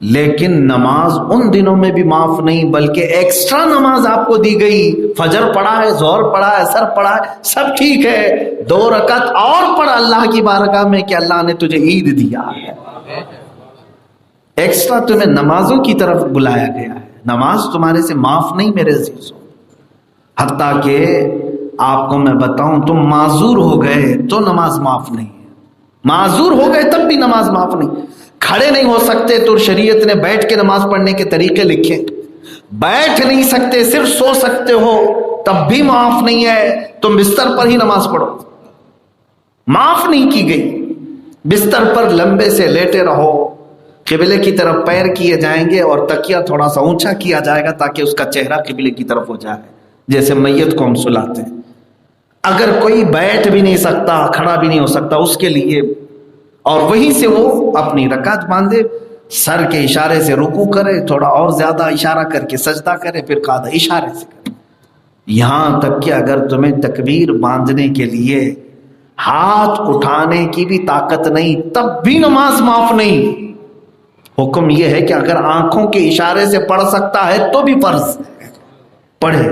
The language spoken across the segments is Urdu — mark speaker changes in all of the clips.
Speaker 1: لیکن نماز ان دنوں میں بھی معاف نہیں، بلکہ ایکسٹرا نماز آپ کو دی گئی. فجر پڑھا ہے، ظہر پڑھا ہے، عصر پڑھا ہے، سب ٹھیک ہے، 2 رکعت اور پڑھ اللہ کی بارگاہ میں کہ اللہ نے تجھے عید دیا ہے. ایکسٹرا تمہیں نمازوں کی طرف بلایا گیا ہے. نماز تمہارے سے معاف نہیں میرے عزیزوں. حتیٰ کہ آپ کو میں بتاؤں، تم معذور ہو گئے تو نماز معاف نہیں ہے. معذور ہو گئے تب بھی نماز معاف نہیں. کھڑے نہیں ہو سکتے تو شریعت نے بیٹھ کے نماز پڑھنے کے طریقے لکھے. بیٹھ نہیں سکتے، صرف سو سکتے ہو، تب بھی معاف نہیں ہے. تم بستر پر ہی نماز پڑھو، معاف نہیں کی گئی. بستر پر لمبے سے لیٹے رہو، قبلے کی طرف پیر کیے جائیں گے اور تکیہ تھوڑا سا اونچا کیا جائے گا تاکہ اس کا چہرہ قبلے کی طرف ہو جائے، جیسے میت کو ہم سلاتے ہیں. اگر کوئی بیٹھ بھی نہیں سکتا، کھڑا بھی نہیں ہو سکتا، اس کے لیے، اور وہیں سے وہ اپنی رکعت باندھے، سر کے اشارے سے رکوع کرے، تھوڑا اور زیادہ اشارہ کر کے سجدہ کرے، پھر قاعدہ اشارے سے کرے. یہاں تک کہ اگر تمہیں تکبیر باندھنے کے لیے ہاتھ اٹھانے کی بھی طاقت نہیں، تب بھی نماز معاف نہیں. حکم یہ ہے کہ اگر آنکھوں کے اشارے سے پڑھ سکتا ہے تو بھی فرض پڑھے.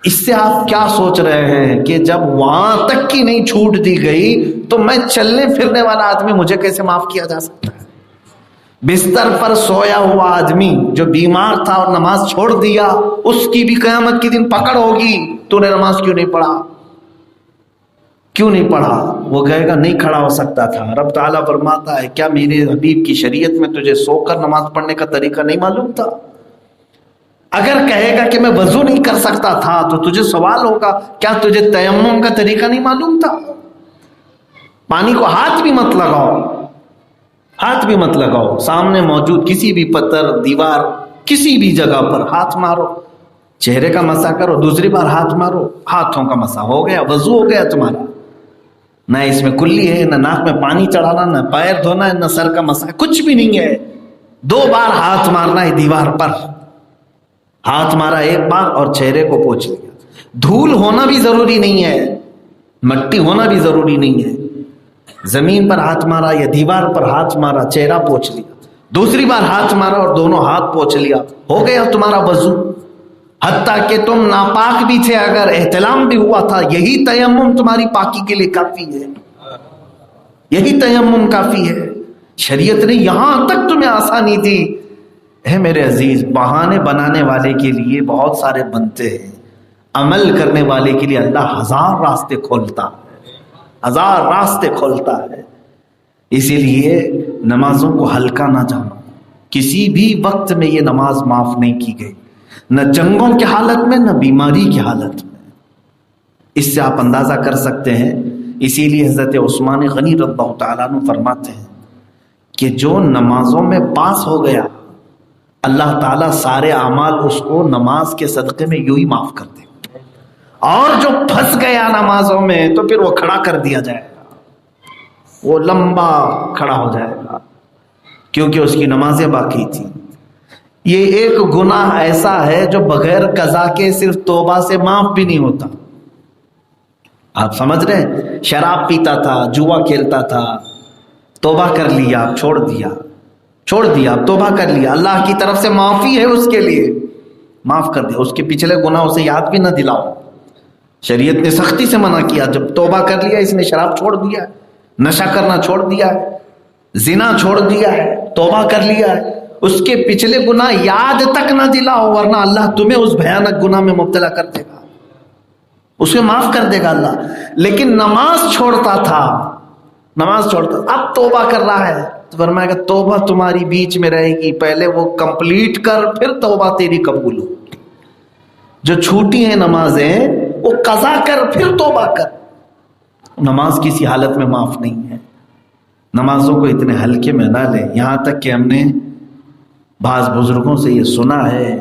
Speaker 1: اس سے آپ کیا سوچ رہے ہیں کہ جب وہاں تک کی نہیں چھوٹ دی گئی تو میں چلنے پھرنے والا آدمی مجھے کیسے معاف کیا جا سکتا ہے؟ بستر پر سویا ہوا آدمی جو بیمار تھا اور نماز چھوڑ دیا، اس کی بھی قیامت کے دن پکڑ ہوگی. تو نے نماز کیوں نہیں پڑھا؟ کیوں نہیں پڑھا؟ وہ کہے گا نہیں کھڑا ہو سکتا تھا. رب تعالیٰ فرماتا ہے کیا میرے حبیب کی شریعت میں تجھے سو کر نماز پڑھنے کا طریقہ نہیں معلوم تھا؟ اگر کہے گا کہ میں وضو نہیں کر سکتا تھا تو تجھے سوال ہوگا کیا تجھے تیمم کا طریقہ نہیں معلوم تھا؟ پانی کو ہاتھ بھی مت لگاؤ، ہاتھ بھی مت لگاؤ. سامنے موجود کسی بھی پتھر، دیوار، کسی بھی جگہ پر ہاتھ مارو، چہرے کا مسح کرو، دوسری بار ہاتھ مارو، ہاتھوں کا مسح ہو گیا، وضو ہو گیا تمہارا. نہ اس میں کلی ہے، نہ ناک میں پانی چڑھانا، نہ پیر دھونا ہے، نہ سر کا مسح، کچھ بھی نہیں ہے. 2 بار ہاتھ مارنا ہے دیوار پر. ہاتھ مارا 1 بار اور چہرے کو پوچھ لیا. دھول ہونا بھی ضروری نہیں ہے، مٹی ہونا بھی ضروری نہیں ہے. زمین پر ہاتھ مارا یا دیوار پر ہاتھ مارا، چہرہ پوچھ لیا، دوسری بار ہاتھ مارا اور دونوں ہاتھ پوچھ لیا، ہو گیا تمہارا وضو. حتیٰ کہ تم ناپاک بھی تھے، اگر احتلام بھی ہوا تھا، یہی تیمم تمہاری پاکی کے لیے کافی ہے. یہی تیمم کافی ہے. شریعت نے یہاں تک تمہیں آسانی دی. اے میرے عزیز، بہانے بنانے والے کے لیے بہت سارے بنتے ہیں، عمل کرنے والے کے لیے اللہ 1000 راستے کھولتا ہے، 1000 راستے کھولتا ہے. اسی لیے نمازوں کو ہلکا نہ جانو. کسی بھی وقت میں یہ نماز معاف نہیں کی گئی، نہ جنگوں کی حالت میں، نہ بیماری کی حالت میں. اس سے آپ اندازہ کر سکتے ہیں. اسی لیے حضرت عثمان غنی رضی اللہ تعالیٰ عنہ فرماتے ہیں کہ جو نمازوں میں پاس ہو گیا، اللہ تعالیٰ سارے اعمال اس کو نماز کے صدقے میں یوں ہی معاف کر دے. اور جو پھنس گیا نمازوں میں تو پھر وہ کھڑا کر دیا جائے گا، وہ لمبا کھڑا ہو جائے گا، کیونکہ اس کی نمازیں باقی تھیں. یہ ایک گناہ ایسا ہے جو بغیر قضا کے صرف توبہ سے معاف بھی نہیں ہوتا. آپ سمجھ رہے ہیں؟ شراب پیتا تھا، جوا کھیلتا تھا، توبہ کر لیا، چھوڑ دیا، توبہ کر لیا، اللہ کی طرف سے معافی ہے اس کے لیے، معاف کر دیا. اس کے پچھلے گناہ اسے یاد بھی نہ دلاؤ. شریعت نے سختی سے منع کیا. جب توبہ کر لیا، اس نے شراب چھوڑ دیا، نشہ کرنا چھوڑ دیا ہے، زنا چھوڑ دیا ہے، توبہ کر لیا ہے، اس کے پچھلے گناہ یاد تک نہ دلاؤ، ورنہ اللہ تمہیں اس بھیانک گناہ میں مبتلا کر دے گا، اسے معاف کر دے گا اللہ. لیکن نماز چھوڑتا تھا، اب توبہ کر رہا ہے تو فرمائے گا توبہ تمہاری بیچ میں رہے گی، پہلے وہ کمپلیٹ کر، پھر توبہ تیری قبول ہو. جو چھوٹی ہیں نمازیں وہ قضا کر، پھر توبہ کر. نماز کسی حالت میں معاف نہیں ہے. نمازوں کو اتنے ہلکے میں نہ لیں. یہاں تک کہ ہم نے بعض بزرگوں سے یہ سنا ہے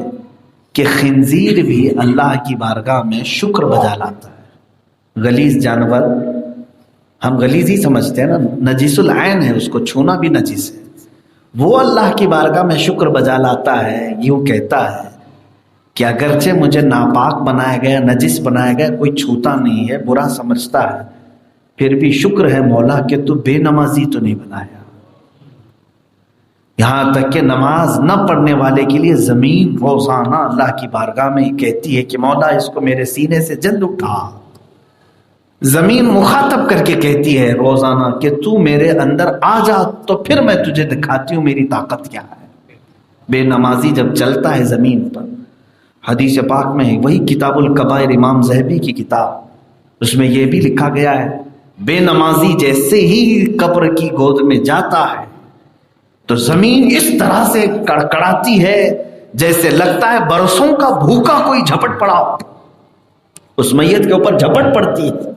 Speaker 1: کہ خنزیر بھی اللہ کی بارگاہ میں شکر بجا لاتا ہے. غلیظ جانور ہم غلیظ ہی سمجھتے ہیں نا، نجیس العین ہے، اس کو چھونا بھی نجیس ہے. وہ اللہ کی بارگاہ میں شکر بجا لاتا ہے، یوں کہتا ہے کہ اگرچہ مجھے ناپاک بنایا گیا، نجس بنایا گیا، کوئی چھوتا نہیں ہے، برا سمجھتا ہے، پھر بھی شکر ہے مولا کہ تو بے نمازی تو نہیں بنایا. یہاں تک کہ نماز نہ پڑھنے والے کے لیے زمین روزانہ اللہ کی بارگاہ میں کہتی ہے کہ مولا اس کو میرے سینے سے جلد اٹھا. زمین مخاطب کر کے کہتی ہے روزانہ کہ تو میرے اندر آ جا تو پھر میں تجھے دکھاتی ہوں میری طاقت کیا ہے. بے نمازی جب چلتا ہے زمین پر، حدیث پاک میں وہی کتاب الکبائر امام ذہبی کی کتاب، اس میں یہ بھی لکھا گیا ہے بے نمازی جیسے ہی قبر کی گود میں جاتا ہے تو زمین اس طرح سے کڑکڑاتی ہے جیسے لگتا ہے برسوں کا بھوکا کوئی جھپٹ پڑا ہو. اس میت کے اوپر جھپٹ پڑتی ہے،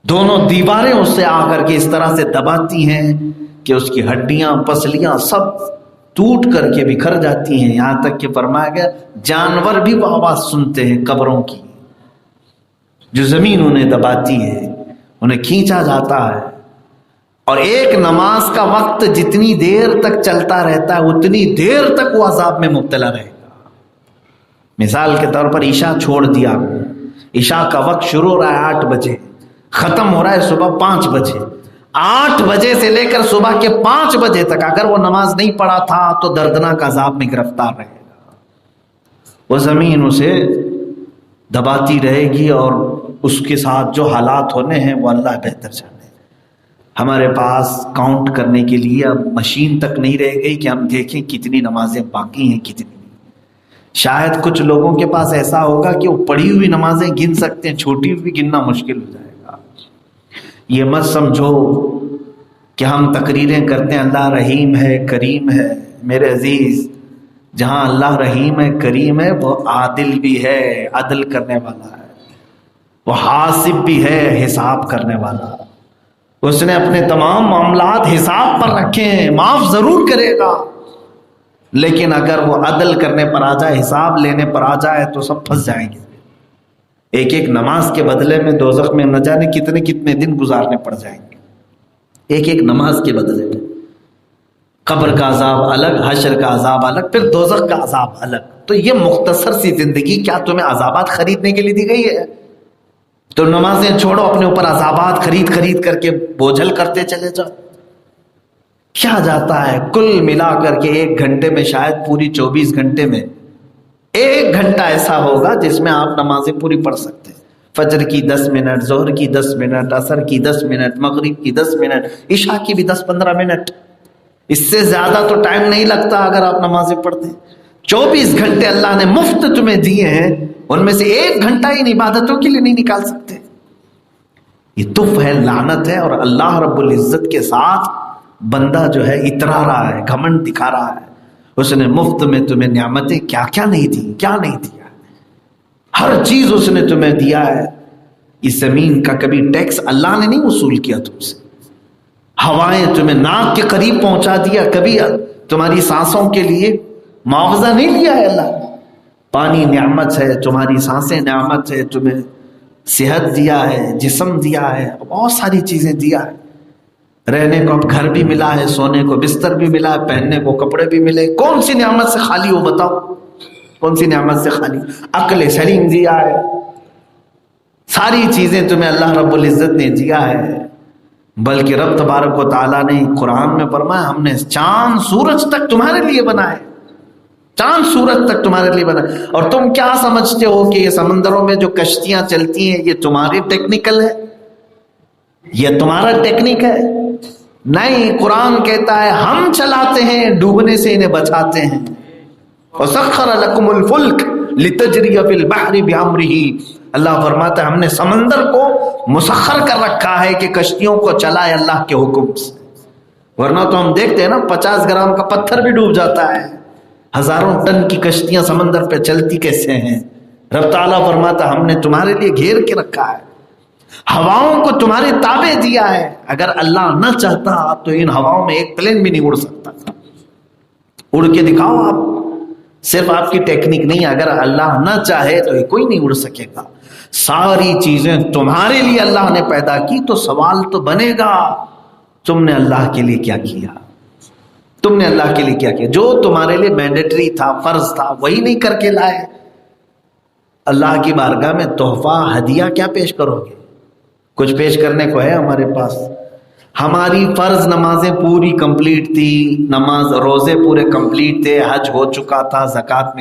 Speaker 1: دونوں دیواریں اس سے آ کر کے اس طرح سے دباتی ہیں کہ اس کی ہڈیاں پسلیاں سب ٹوٹ کر کے بکھر جاتی ہیں. یہاں تک کہ فرمایا گیا جانور بھی وہ آواز سنتے ہیں قبروں کی، جو زمین انہیں دباتی ہے، انہیں کھینچا جاتا ہے. اور ایک نماز کا وقت جتنی دیر تک چلتا رہتا ہے اتنی دیر تک وہ عذاب میں مبتلا رہے گا. مثال کے طور پر عشاء چھوڑ دیا، عشاء کا وقت شروع ہو رہا ہے 8 بجے، ختم ہو رہا ہے صبح 5 بجے. 8 بجے سے لے کر صبح کے 5 بجے تک اگر وہ نماز نہیں پڑھا تھا تو دردناک عذاب میں گرفتار رہے گا. وہ زمین اسے دباتی رہے گی اور اس کے ساتھ جو حالات ہونے ہیں وہ اللہ بہتر جانے. ہمارے پاس کاؤنٹ کرنے کے لیے اب مشین تک نہیں رہ گئی کہ ہم دیکھیں کتنی نمازیں باقی ہیں کتنی نہیں. شاید کچھ لوگوں کے پاس ایسا ہوگا کہ وہ پڑھی ہوئی نمازیں گن سکتے ہیں، چھوٹی ہوئی گننا مشکل ہو جائے گا. یہ مت سمجھو کہ ہم تقریریں کرتے ہیں اللہ رحیم ہے کریم ہے. میرے عزیز، جہاں اللہ رحیم ہے کریم ہے وہ عادل بھی ہے، عدل کرنے والا ہے، وہ حاسب بھی ہے، حساب کرنے والا. اس نے اپنے تمام معاملات حساب پر رکھے ہیں، معاف ضرور کرے گا، لیکن اگر وہ عدل کرنے پر آ جائے، حساب لینے پر آ جائے تو سب پھنس جائیں گے. ایک ایک نماز کے بدلے میں دوزخ میں نہ جانے کتنے کتنے دن گزارنے پڑ جائیں گے. ایک ایک نماز کے بدلے میں قبر کا عذاب الگ، حشر کا عذاب الگ، پھر دوزخ کا عذاب الگ. تو یہ مختصر سی زندگی کیا تمہیں عذابات خریدنے کے لیے دی گئی ہے؟ تو نمازیں چھوڑو، اپنے اوپر عذابات خرید خرید کر کے بوجھل کرتے چلے جاؤ. کیا جاتا ہے کل ملا کر کے 1 گھنٹے میں، شاید پوری 24 گھنٹے میں 1 گھنٹہ ایسا ہوگا جس میں آپ نمازیں پوری پڑھ سکتے ہیں. فجر کی 10 منٹ، ظہر کی 10 منٹ، عصر کی 10 منٹ، مغرب کی 10 منٹ، عشاء کی بھی 10-15 منٹ. اس سے زیادہ تو ٹائم نہیں لگتا اگر آپ نمازیں پڑھتے ہیں. 24 گھنٹے اللہ نے مفت تمہیں دیے ہیں، ان میں سے 1 گھنٹہ ان عبادتوں کے لیے نہیں نکال سکتے. یہ تف ہے، لعنت ہے. اور اللہ رب العزت کے ساتھ بندہ جو ہے اترا رہا ہے، گھمنڈ دکھا رہا ہے. اس نے مفت میں تمہیں نعمتیں کیا کیا نہیں دی، کیا نہیں دیا. ہر چیز اس نے تمہیں دیا ہے. اس زمین کا کبھی ٹیکس اللہ نے نہیں وصول کیا تم سے. ہوائیں تمہیں ناک کے قریب پہنچا دیا، کبھی تمہاری سانسوں کے لیے معاوضہ نہیں لیا ہے اللہ نے. پانی نعمت ہے، تمہاری سانسیں نعمت ہے، تمہیں صحت دیا ہے، جسم دیا ہے، بہت ساری چیزیں دیا ہے. رہنے کو اب گھر بھی ملا ہے، سونے کو بستر بھی ملا ہے، پہننے کو کپڑے بھی ملے. کون سی نعمت سے خالی ہو بتاؤ؟ کون سی نعمت سے خالی؟ عقل سلیم دیا ہے، ساری چیزیں تمہیں اللہ رب العزت نے دیا ہے. بلکہ رب تبارک و تعالیٰ نے قرآن میں فرمایا ہم نے چاند سورج تک تمہارے لیے بنائے، چاند سورج تک تمہارے لیے بنائے. اور تم کیا سمجھتے ہو کہ یہ سمندروں میں جو کشتیاں چلتی ہیں یہ تمہاری ٹیکنیکل ہے، یہ تمہارا ٹیکنیک ہے؟ نہیں، قرآن کہتا ہے ہم چلاتے ہیں، ڈوبنے سے انہیں بچاتے ہیں. وَسَخَّرَ لَكُمُ الْفُلْكَ لِتَجْرِيَ فِي الْبَحْرِ بِأَمْرِهِ. اللہ فرماتا ہے ہم نے سمندر کو مسخر کر رکھا ہے کہ کشتیوں کو چلائے اللہ کے حکم سے. ورنہ تو ہم دیکھتے ہیں نا 50 گرام کا پتھر بھی ڈوب جاتا ہے. ہزاروں ٹن کی کشتیاں سمندر پہ چلتی کیسے ہیں؟ رب تعالیٰ فرماتا ہم نے تمہارے لیے گھیر کے رکھا ہے، ہواؤں کو تمہارے تابع دیا ہے. اگر اللہ نہ چاہتا تو ان ہواؤں میں ایک پلین بھی نہیں اڑ سکتا. اڑ کے دکھاؤ آپ. صرف آپ کی ٹیکنیک نہیں، اگر اللہ نہ چاہے تو یہ کوئی نہیں اڑ سکے گا. ساری چیزیں تمہارے لیے اللہ نے پیدا کی. تو سوال تو بنے گا تم نے اللہ کے لیے کیا کیا؟ تم نے اللہ کے لیے کیا کیا؟ جو تمہارے لیے مینڈیٹری تھا، فرض تھا، وہی نہیں کر کے لائے. اللہ کی بارگاہ میں تحفہ ہدیہ کیا پیش کرو گے؟ کچھ پیش کرنے کو ہے ہمارے پاس؟ ہماری فرض نمازیں پوری کمپلیٹ تھی، نماز روزے پورے کمپلیٹ تھے، حج ہو چکا تھا، زکوٰۃ